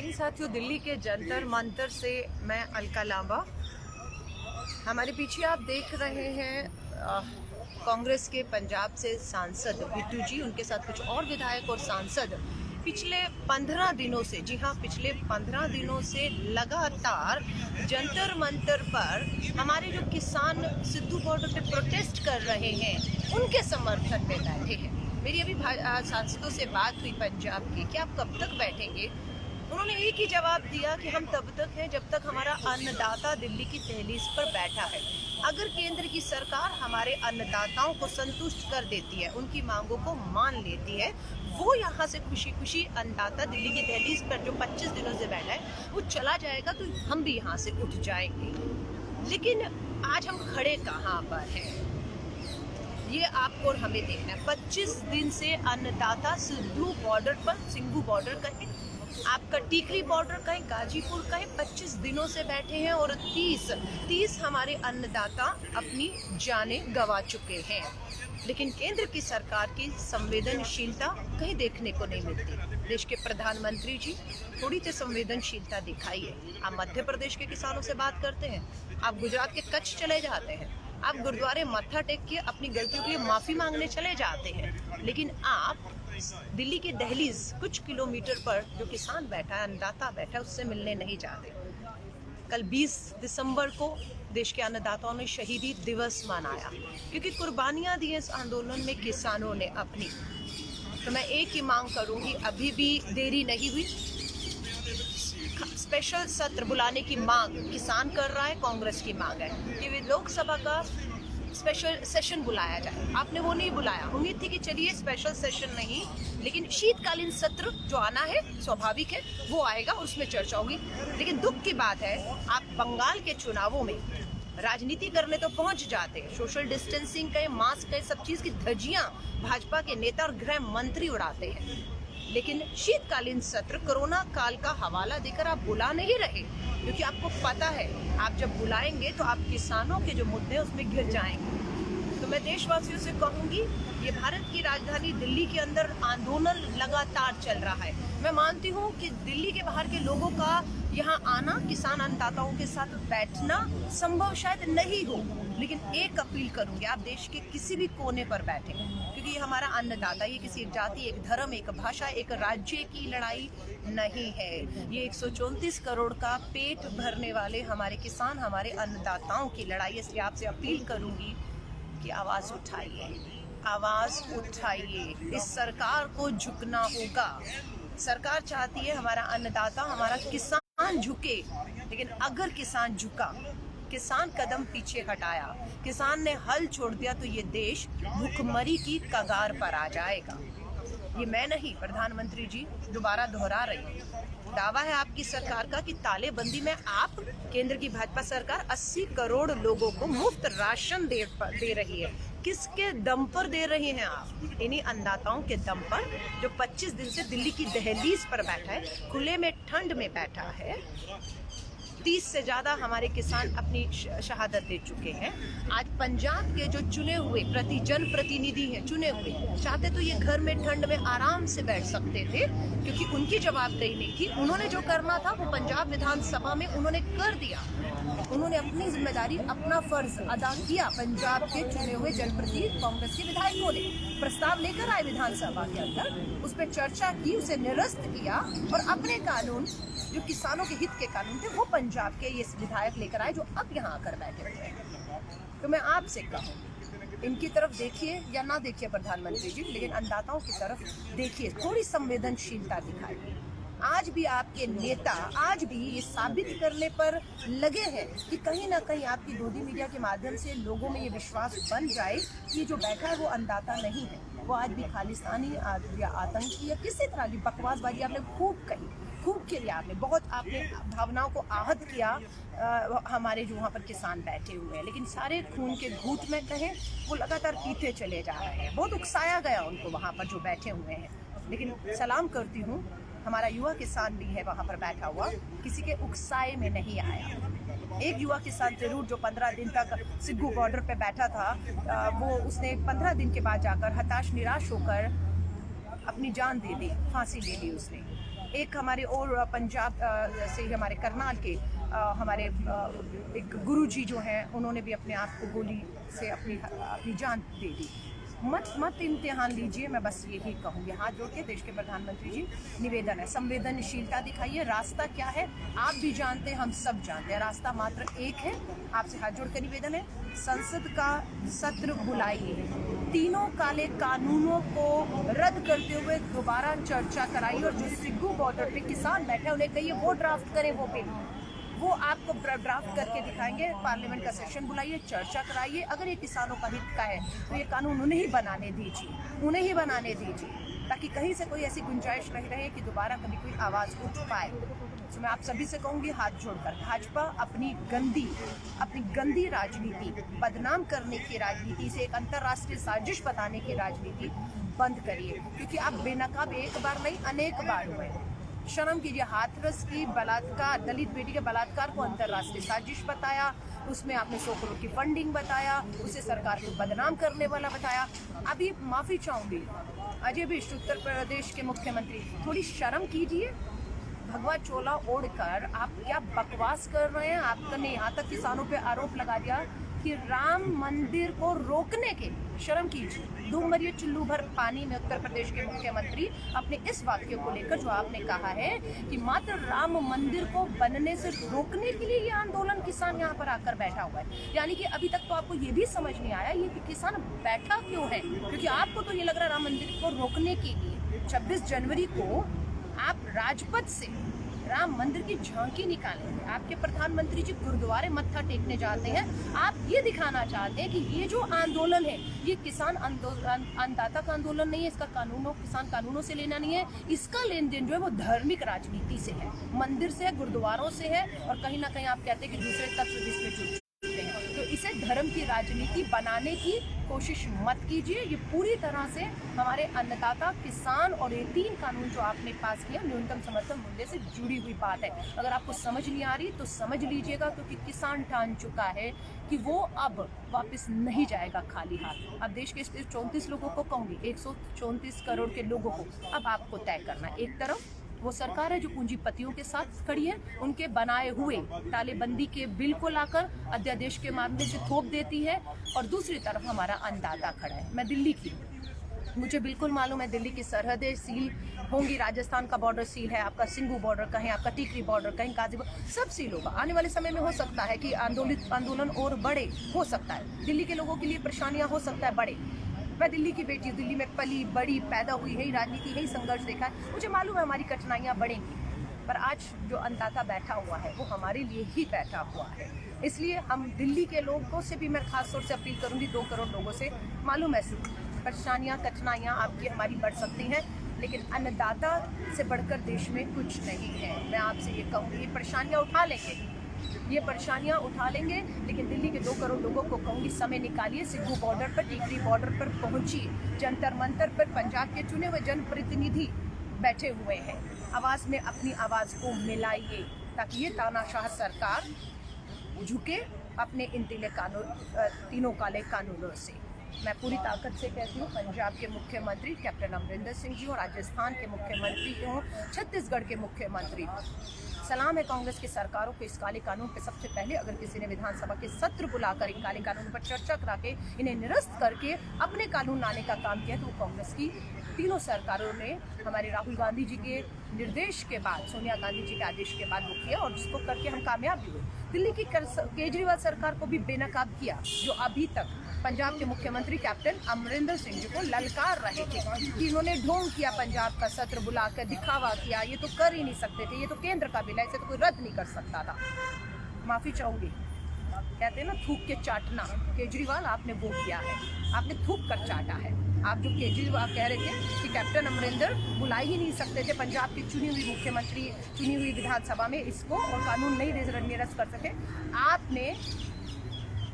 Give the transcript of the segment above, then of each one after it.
जय हिंद साथियों। दिल्ली के जंतर मंतर से मैं अलका लांबा। हमारे पीछे आप देख रहे हैं कांग्रेस के पंजाब से सांसद बिट्टू जी, उनके साथ कुछ और विधायक और सांसद पिछले 15 दिनों से, जी हाँ, पिछले 15 दिनों से लगातार जंतर मंतर पर हमारे जो किसान सिद्धू बॉर्डर पे प्रोटेस्ट कर रहे हैं उनके समर्थन में बैठे हैं। मेरी अभी सांसदों से बात हुई पंजाब की कि आप कब तक बैठेंगे। उन्होंने एक ही जवाब दिया कि हम तब तक हैं जब तक हमारा अन्नदाता दिल्ली की दहलीज पर बैठा है। अगर केंद्र की सरकार हमारे अन्नदाताओं को संतुष्ट कर देती है, उनकी मांगों को मान लेती है, वो यहाँ से खुशी खुशी अन्नदाता दिल्ली की दहलीज पर जो 25 दिनों से बैठा है वो चला जाएगा, तो हम भी यहाँ से उठ जाएंगे। लेकिन आज हम खड़े कहाँ पर हैं, ये आपको और हमें देखना है। 25 दिन से अन्नदाता सिद्धू बॉर्डर पर, सिंघू बॉर्डर कहें, आपका टीकरी बॉर्डर कहें, गाजीपुर कहें, 25 दिनों से बैठे हैं और 30 हमारे अन्नदाता अपनी जानें गंवा चुके हैं। लेकिन केंद्र की सरकार की संवेदनशीलता कहीं देखने को नहीं मिलती। देश के प्रधानमंत्री जी, थोड़ी सी संवेदनशीलता दिखाइए। आप मध्य प्रदेश के किसानों से बात करते हैं, आप गुजरात के कच्छ चले जाते हैं, आप गुरुद्वारे मत्था टेक के अपनी गलतियों के लिए माफी मांगने चले जाते हैं, लेकिन आप दिल्ली की दहलीज कुछ किलोमीटर पर जो किसान बैठा है, अन्नदाता बैठा है, उससे मिलने नहीं जाते। कल 20 दिसंबर को देश के अन्नदाताओं ने शहीदी दिवस मनाया क्योंकि कुर्बानियां दी इस आंदोलन में किसानों ने अपनी। तो मैं एक ही मांग करूंगी, अभी भी देरी नहीं हुई। स्पेशल सत्र बुलाने की मांग किसान कर रहा है, कांग्रेस की मांग है कि लोकसभा का स्पेशल सेशन बुलाया जाए। आपने वो नहीं बुलाया। उम्मीद थी कि चलिए स्पेशल सेशन नहीं, लेकिन शीतकालीन सत्र जो आना है स्वाभाविक है, वो आएगा और उसमें चर्चा होगी। लेकिन दुख की बात है, आप बंगाल के चुनावों में राजनीति करने तो पहुंच जाते हैं, सोशल डिस्टेंसिंग के, मास्क के, सब चीज की धज्जियां भाजपा के नेता और गृह मंत्री उड़ाते हैं, लेकिन शीतकालीन सत्र कोरोना काल का हवाला देकर आप बुला नहीं रहे, क्योंकि आपको पता है आप जब बुलाएंगे तो आप किसानों के जो मुद्दे हैं उसमें घिर जाएंगे। तो मैं देशवासियों से कहूंगी, ये भारत की राजधानी दिल्ली के अंदर आंदोलन लगातार चल रहा है। मैं मानती हूँ कि दिल्ली के बाहर के लोगों का यहाँ आना, किसान अन्नदाताओं के साथ बैठना संभव शायद नहीं हो, लेकिन एक अपील करूंगी, आप देश के किसी भी कोने पर बैठे, क्योंकि ये हमारा अन्नदाता, ये किसी एक जाति, एक धर्म, एक भाषा, एक राज्य की लड़ाई नहीं है। ये 134 करोड़ का पेट भरने वाले हमारे किसान, हमारे अन्नदाताओं की लड़ाई। इसलिए आपसे अपील करूंगी कि आवाज उठाइए, आवाज उठाइए। इस सरकार को झुकना होगा। सरकार चाहती है हमारा अन्नदाता, हमारा किसान झुके, लेकिन अगर किसान झुका, किसान कदम पीछे हटाया, किसान ने हल छोड़ दिया, तो ये देश भूखमरी की कगार पर आ जाएगा। ये मैं नहीं, प्रधानमंत्री जी दोबारा दोहरा रही हूँ। दावा है आपकी सरकार का कि तालेबंदी में आप, केंद्र की भाजपा सरकार 80 करोड़ लोगों को मुफ्त राशन दे रही है। किसके दम पर दे रही हैं आप? इन्हीं अन्नदाताओं के दम पर, जो 25 दिन से दिल्ली की दहलीज पर बैठा है, खुले में ठंड में बैठा है। 30 से ज़्यादा हमारे किसान अपनी शहादत दे चुके हैं। आज पंजाब के जो चुने हुए जनप्रतिनिधि हैं, चुने हुए, चाहते तो ये घर में ठंड में आराम से बैठ सकते थे, क्योंकि उनकी जवाबदेही नहीं थी। उन्होंने जो करना था वो पंजाब विधानसभा में उन्होंने कर दिया। उन्होंने अपनी जिम्मेदारी, अपना फर्ज अदा किया। पंजाब के चुने हुए जनप्रतिनिधि कांग्रेस के विधायकों ने प्रस्ताव लेकर आए विधानसभा के अंदर, उस पर चर्चा की, उसे निरस्त किया और अपने कानून, जो किसानों के हित के कानून थे, वो पंजाब के ये विधायक लेकर आए, जो अब यहाँ आकर बैठे हुए हैं। तो मैं आपसे कहूँ, इनकी तरफ देखिए या ना देखिए प्रधानमंत्री जी, लेकिन अन्नदाताओं की तरफ देखिए, थोड़ी संवेदनशीलता दिखाइए। आज भी आपके नेता आज भी ये साबित करने पर लगे हैं कि कहीं ना कहीं आपकी गोदी मीडिया के माध्यम से लोगों में ये विश्वास बन जाए कि जो बैठा है वो अन्नदाता नहीं है, वो आज भी खालिस्तानी या आतंकी या किसी तरह की बकवासबाजी आपने खूब कही, खूब किया आपने, बहुत आपने भावनाओं को आहत किया हमारे जो वहाँ पर किसान बैठे हुए हैं। लेकिन सारे खून के घूंट में कहें, वो लगातार पीते चले जा रहे हैं। बहुत उकसाया गया उनको वहाँ पर जो बैठे हुए हैं, लेकिन सलाम करती हूँ, हमारा युवा किसान भी है वहाँ पर बैठा हुआ, किसी के उकसाए में नहीं आया। एक युवा किसान जरूर जो 15 दिन तक सिद्धू बॉर्डर पे बैठा था, वो उसने 15 दिन के बाद जाकर हताश निराश होकर अपनी जान दे दी, फांसी ले ली उसने। एक हमारे और पंजाब से हमारे करनाल के हमारे एक गुरुजी जो हैं उन्होंने भी अपने आप को गोली से अपनी जान दे दी। मत इम्तिहान लीजिए, मैं बस यही कहूँगी। हाथ जोड़ के देश के प्रधानमंत्री जी निवेदन है, संवेदनशीलता दिखाइए। रास्ता क्या है आप भी जानते हैं, हम सब जानते हैं, रास्ता मात्र एक है। आपसे हाथ जोड़ कर निवेदन है, संसद का सत्र बुलाइए, तीनों काले कानूनों को रद्द करते हुए दोबारा चर्चा कराइए, और जो सिग्गू बॉर्डर पे किसान बैठे हैं उन्हें कहिए वो ड्राफ्ट करें, वो बिल वो आपको ड्राफ्ट करके दिखाएंगे। पार्लियामेंट का सेशन बुलाइए, चर्चा कराइए। अगर ये किसानों का हित का है तो ये कानून उन्हें ही बनाने दीजिए, उन्हें ही बनाने दीजिए, ताकि कहीं से कोई ऐसी गुंजाइश नहीं रहे कि दोबारा कभी कोई आवाज़ उठ पाए। तो मैं आप सभी से कहूँगी हाथ जोड़कर, भाजपा अपनी गंदी राजनीति, बदनाम करने की राजनीति से एक अंतर्राष्ट्रीय साजिश बताने की राजनीति बंद करिए, क्योंकि आप बेनकाब एक बार नहीं अनेक बार हुए। शर्म कीजिए। हाथरस की बलात्कार, दलित बेटी के बलात्कार को अंतर्राष्ट्रीय साजिश बताया, उसमें आपने 100 करोड़ की फंडिंग बताया, उसे सरकार को बदनाम करने वाला बताया। अभी माफ़ी चाहूँगी अजय बिष्ट उत्तर प्रदेश के मुख्यमंत्री, थोड़ी शर्म कीजिए। भगवा चोला ओढ़कर आप क्या बकवास कर रहे हैं। आपने यहाँ तक किसानों पे आरोप लगा दिया कि राम मंदिर को रोकने के, शर्म कीजिए। डूब मरिए चुल्लू भर पानी में उत्तर प्रदेश के मुख्यमंत्री अपने इस वाक्य को लेकर जो आपने कहा है कि मात्र राम मंदिर को बनने से रोकने के लिए ये आंदोलन किसान यहाँ पर आकर बैठा हुआ है। यानी कि अभी तक तो आपको ये भी समझ नहीं आया ये कि किसान बैठा क्यों है, क्योंकि आपको तो ये लग रहा है राम मंदिर को रोकने के लिए 26 जनवरी को आप राजपथ से राम मंदिर की झांकी निकालेंगे। आपके प्रधानमंत्री जी गुरुद्वारे मत्था टेकने जाते हैं। आप ये दिखाना चाहते हैं कि ये जो आंदोलन है ये किसान अन्नदाता का आंदोलन नहीं है, इसका किसान कानूनों से लेना नहीं है, इसका लेन देन जो है वो धार्मिक राजनीति से है, मंदिर से है, गुरुद्वारों से है, और कहीं ना कहीं आप कहते हैं कि दूसरे तत्व भी इसमें जुड़ चुके हैं। तो इसे धर्म की राजनीति बनाने की कोशिश मत कीजिए। ये पूरी तरह से हमारे अन्नदाता किसान और ये 3 कानून जो आपने पास किया न्यूनतम समर्थन मूल्य से जुड़ी हुई बात है। अगर आपको समझ नहीं आ रही तो समझ लीजिएगा, क्योंकि किसान ठान चुका है कि वो अब वापस नहीं जाएगा खाली हाथ। अब देश के 34 लोगों को कहूँगी, 134 करोड़ के लोगों को अब आपको तय करना है। एक तरफ वो सरकार है जो पूंजीपतियों के साथ खड़ी है, उनके बनाए हुए तालेबंदी के बिल को लाकर अध्यादेश के मामले से थोप देती है, और दूसरी तरफ हमारा अन्नदाता खड़ा है। मैं दिल्ली की, मुझे बिल्कुल मालूम है दिल्ली की सरहदें सील होंगी, राजस्थान का बॉर्डर सील है, आपका सिंगू बॉर्डर कहीं, आपका टिकरी बॉर्डर कहीं, गाजीपुर सब सील होगा। आने वाले समय में हो सकता है कि आंदोलन और बड़े हो सकता है, दिल्ली के लोगों के लिए परेशानियाँ हो सकता है बड़े। मैं दिल्ली की बेटी, दिल्ली में पली बड़ी पैदा हुई है, राजनीति है, संघर्ष देखा है, मुझे मालूम है हमारी कठिनाइयाँ बढ़ेंगी, पर आज जो अन्नदाता बैठा हुआ है वो हमारे लिए ही बैठा हुआ है। इसलिए हम दिल्ली के लोगों से भी मैं खास तौर से अपील करूंगी, 2 करोड़ लोगों से, मालूम है परेशानियाँ कठिनाइयाँ आपकी हमारी बढ़ सकती हैं, लेकिन अन्नदाता से बढ़कर देश में कुछ नहीं है। मैं आपसे ये कहूँगी, ये परेशानियाँ उठा लेंगे, लेकिन दिल्ली के 2 करोड़ लोगों को कहूँगी समय निकालिए, सिग्गू बॉर्डर पर, टिकरी बॉर्डर पर पहुँचिए, जंतर मंतर पर पंजाब के चुने हुए जनप्रतिनिधि बैठे हुए हैं, आवाज़ में अपनी आवाज़ को मिलाइए, ताकि ये तानाशाह सरकार झुके अपने इन तीनों काले कानूनों से। मैं पूरी ताकत से कहती हूँ, पंजाब के मुख्यमंत्री कैप्टन अमरिंदर सिंह जी हो, राजस्थान के मुख्यमंत्री हों, छत्तीसगढ़ के मुख्यमंत्री, सलाम है कांग्रेस की सरकारों को इस काले कानून पे सबसे पहले अगर किसी ने विधानसभा के सत्र बुलाकर इन काले कानून पर चर्चा करा के इन्हें निरस्त करके अपने कानून लाने का काम किया, तो वो कांग्रेस की तीनों सरकारों ने हमारे राहुल गांधी जी के निर्देश के बाद, सोनिया गांधी जी के आदेश के बाद वो किया, और जिसको करके हम कामयाब भी हुए। दिल्ली की केजरीवाल सरकार को भी बेनकाब किया, जो अभी तक पंजाब के मुख्यमंत्री कैप्टन अमरिंदर सिंह जी को ललकार रहे थे कि इन्होंने ढोंग किया, पंजाब का सत्र बुलाकर दिखावा किया, ये तो कर ही नहीं सकते थे, ये तो केंद्र का बिल है, इसे तो कोई रद्द नहीं कर सकता था। माफ़ी चाहूँगी, कहते हैं ना थूक के चाटना, केजरीवाल आपने वो किया है, आपने थूक कर चाटा है। आप जो केजरीवाल कह रहे थे कि कैप्टन अमरिंदर बुला ही नहीं सकते थे पंजाब की चुनी हुई मुख्यमंत्री, चुनी हुई विधानसभा में इसको, और कानून नहीं निरस्त कर सके, आपने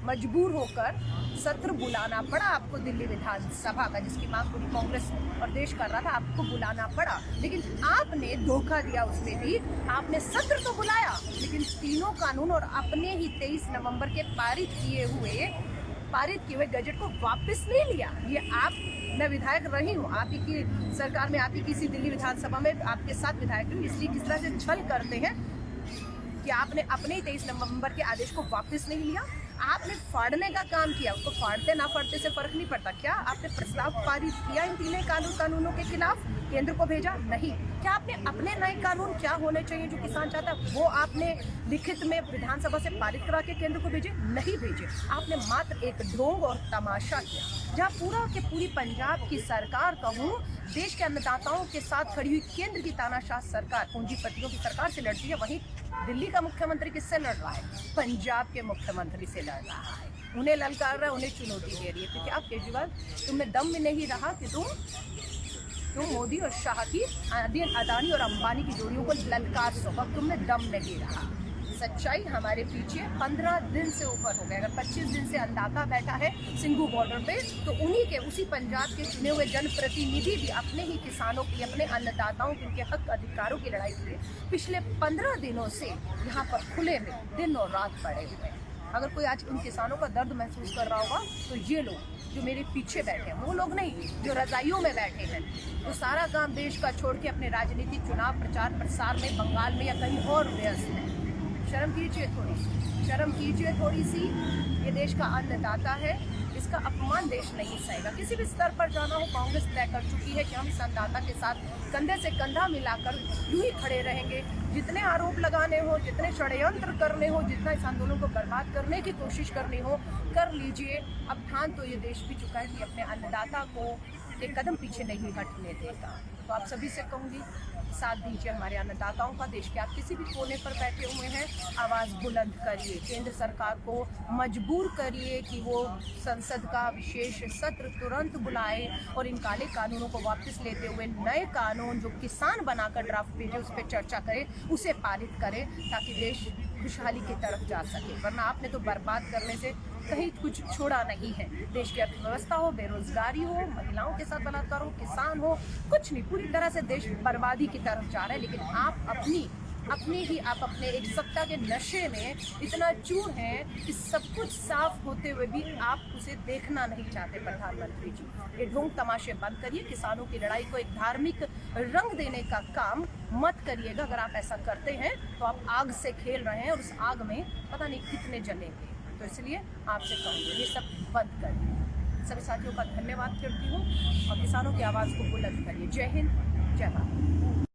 मजबूर होकर सत्र बुलाना पड़ा आपको दिल्ली विधानसभा का, जिसकी मांग पूरी कांग्रेस और देश कर रहा था, आपको बुलाना पड़ा, लेकिन आपने धोखा दिया। उसमें भी आपने सत्र तो बुलाया, लेकिन तीनों कानून और अपने ही 23 नवंबर के पारित किए हुए पारित किए हुए गजट को वापस नहीं लिया। ये आप, मैं विधायक रही हूँ, आप ही की सरकार में, आप ही किसी दिल्ली विधानसभा में आपके साथ विधायक हूँ, इसलिए किस तरह से छल करते हैं कि आपने अपने ही 23 नवंबर के आदेश को वापस नहीं लिया। आपने फाड़ने का काम किया, उसको फाड़ते ना फाड़ते से फर्क नहीं पड़ता। क्या आपने प्रस्ताव पारित किया इन तीनों कानूनों के खिलाफ, केंद्र को भेजा? नहीं। क्या आपने अपने नए कानून क्या होने चाहिए जो किसान चाहता है वो आपने लिखित में विधानसभा से पारित करा के केंद्र को भेजे? नहीं भेजे। आपने मात्र एक ढोंग और तमाशा किया, जहाँ पूरा के पूरी पंजाब की सरकार कहूँ, देश के अन्नदाताओं के साथ खड़ी हुई केंद्र की तानाशाह सरकार, पूंजीपतियों की सरकार से लड़ती है, वहीं दिल्ली का मुख्यमंत्री किससे लड़ रहा है? पंजाब के मुख्यमंत्री से लड़ रहा है। उन्हें ललकार रहा है, उन्हें चुनौती दे रही है। क्योंकि आप केजरीवाल, तुम्हें दम में नहीं रहा कि तुम मोदी और शाह की, अदानी और अंबानी की जोड़ियों को ललकार सको, तुमने दम नहीं रहा। सच्चाई हमारे पीछे 15 दिन से ऊपर हो गए। अगर 25 दिन से अन्नदाता बैठा है सिंघू बॉर्डर पे, तो उन्हीं के, उसी पंजाब के चुने हुए जनप्रतिनिधि भी अपने ही किसानों की, अपने अन्नदाताओं के, उनके हक अधिकारों की लड़ाई के लिए पिछले 15 दिनों से यहाँ पर खुले में दिन और रात पड़े हुए हैं। अगर कोई आज उन किसानों का दर्द महसूस कर रहा होगा तो ये लोग जो मेरे पीछे बैठे हैं, वो लोग नहीं जो रजाइयों में बैठे हैं, वो सारा काम देश का छोड़ के अपने राजनीतिक चुनाव प्रचार प्रसार में बंगाल में या कहीं और व्यस्त है। शर्म कीजिए थोड़ी सी, शर्म कीजिए थोड़ी सी। ये देश का अन्नदाता है, इसका अपमान देश नहीं सहेगा। किसी भी स्तर पर जाना हो, कांग्रेस तय कर चुकी है कि हम इस अन्नदाता के साथ कंधे से कंधा मिलाकर यूं ही खड़े रहेंगे। जितने आरोप लगाने हो, जितने षड्यंत्र करने हो, जितना इस आंदोलन को बर्बाद करने की कोशिश करनी हो, कर लीजिए। अब ठान तो ये देश भी चुका है कि अपने अन्नदाता को एक कदम पीछे नहीं हटने देगा। तो आप सभी से कहूँगी, साथ दीजिए हमारे अन्नदाताओं का। देश के आप किसी भी कोने पर बैठे हुए हैं, आवाज़ बुलंद करिए, केंद्र सरकार को मजबूर करिए कि वो संसद का विशेष सत्र तुरंत बुलाए और इन काले कानूनों को वापस लेते हुए नए कानून जो किसान बनाकर ड्राफ्ट भेजे उस पर चर्चा करें, उसे पारित करें, ताकि देश खुशहाली की तरफ जा सके। वरना आपने तो बर्बाद करने से कहीं कुछ छोड़ा नहीं है। देश की अर्थव्यवस्था हो, बेरोजगारी हो, महिलाओं के साथ बलात्कार हो, किसान हो, कुछ नहीं, पूरी तरह से देश बर्बादी की तरफ जा रहा है। लेकिन आप अपने एक सत्ता के नशे में इतना चूर हैं कि सब कुछ साफ होते हुए भी आप उसे देखना नहीं चाहते। प्रधानमंत्री जी, ये ढोंग तमाशे बंद करिए। किसानों की लड़ाई को एक धार्मिक रंग देने का काम मत करिएगा। अगर आप ऐसा करते हैं तो आप आग से खेल रहे हैं और उस आग में पता नहीं कितने जलेंगे। तो इसलिए आपसे कहूँगी, ये सब बंद करिए। सभी साथियों का धन्यवाद करती हूँ और किसानों की आवाज़ को बुलंद करिए। जय हिंद, जय भारत।